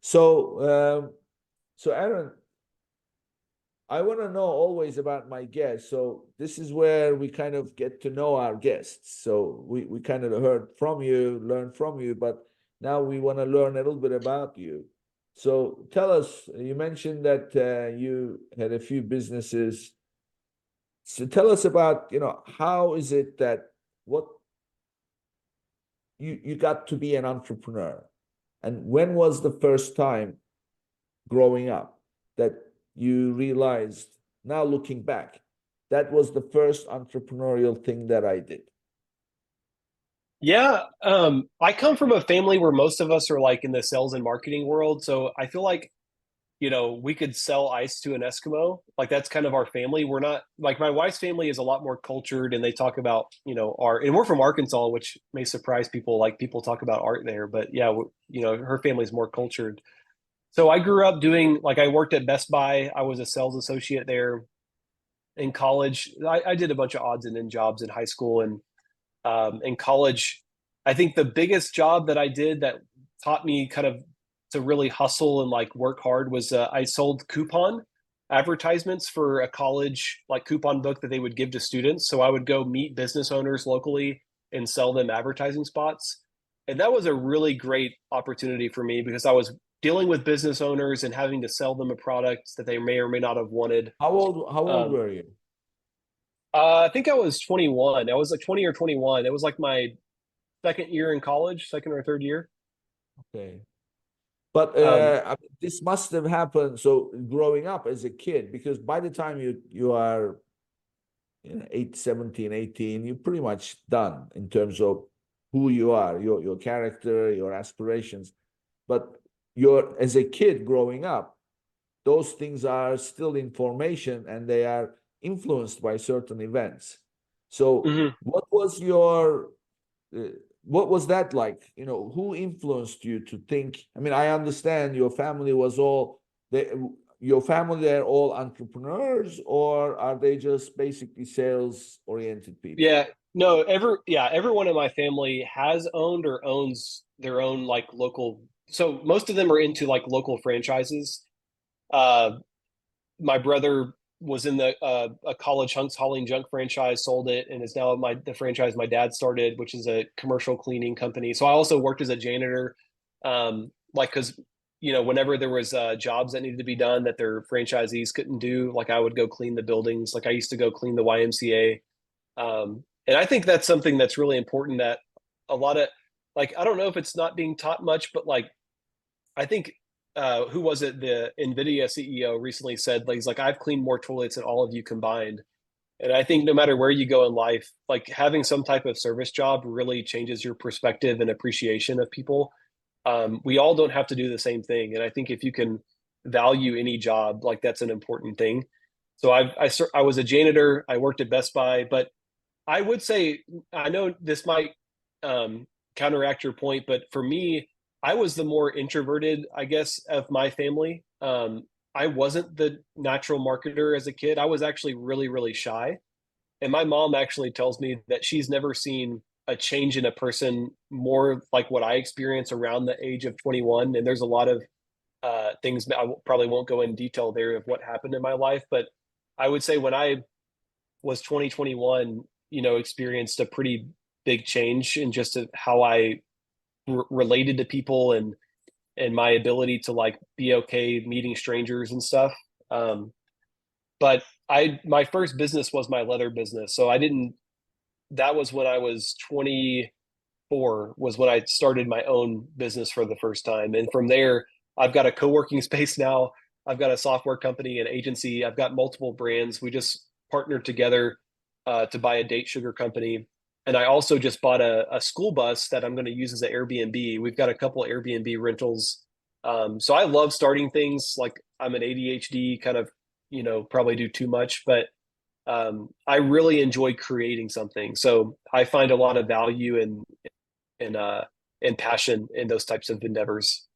So, so Aaron, I want to know always about my guests. So this is where we kind of get to know our guests. So we kind of heard from you, learned from you, but now we want to learn a little bit about you. So tell us, you mentioned that you had a few businesses. So tell us about, how is it that what you got to be an entrepreneur? And when was the first time growing up that you realized, now looking back, that was the first entrepreneurial thing that I did? Yeah, I come from a family where most of us are like in the sales and marketing world. So I feel like, we could sell ice to an Eskimo. Like that's kind of our family. We're not like my wife's family is a lot more cultured and they talk about, art. And we're from Arkansas, which may surprise people. Like people talk about art there, but yeah, her family's more cultured. So I grew up doing like I worked at Best Buy. I was a sales associate there in college. I did a bunch of odds and end jobs in high school and in college. I think the biggest job that I did that taught me kind of to really hustle and like work hard was I sold coupon advertisements for a college like coupon book that they would give to students. So I would go meet business owners locally and sell them advertising spots. And that was a really great opportunity for me because I was dealing with business owners and having to sell them a product that they may or may not have wanted. How old Um, were you? I think I was 21. I was like 20 or 21. It was like my second year in college, second or third year. Okay. But Um, this must have happened so growing up as a kid, because by the time you are 17, 18, you're pretty much done in terms of who you are, your character, your aspirations. But you're as a kid growing up, those things are still information and they are influenced by certain events. So mhm. uh, what was that like? Who influenced you to think? I mean, I understand your family was all they, your family, they're all entrepreneurs, or are they just basically sales oriented people? Yeah, no, everyone in my family has owned or owns their own like local. So most of them are into like local franchises. Uh, my brother was in a college hunks hauling junk franchise, sold it, and is now the franchise my dad started, which is a commercial cleaning company. So I also worked as a janitor, like because whenever there was jobs that needed to be done that their franchisees couldn't do, like I would go clean the buildings. Like I used to go clean the YMCA. And I think that's something that's really important that a lot of like I don't know if it's not being taught much, but like I think who was it? The Nvidia CEO recently said like he's like I've cleaned more toilets than all of you combined. And I think no matter where you go in life, like having some type of service job really changes your perspective and appreciation of people. We all don't have to do the same thing, and I think if you can value any job, like that's an important thing. So I was a janitor. I worked at Best Buy, but I would say I know this might counteract your point, but for me, I was the more introverted, I guess, of my family. I wasn't the natural marketer as a kid. I was actually really, really shy. And my mom actually tells me that she's never seen a change in a person more like what I experienced around the age of 21. And there's a lot of things I probably won't go in detail there of what happened in my life, but I would say when I was 2021, experienced a pretty big change in just how I related to people and my ability to like be okay meeting strangers and stuff. Um, but my first business was my leather business, so I didn't. That was when I was 24 was when I started my own business for the first time, and from there I've got a co-working space now. I've got a software company, an agency. I've got multiple brands. We just partnered together to buy a date sugar company. And I also just bought a school bus that I'm going to use as an Airbnb. We've got a couple Airbnb rentals. So I love starting things. Like I'm an ADHD kind of, probably do too much, but I really enjoy creating something. So I find a lot of value and passion in those types of endeavors.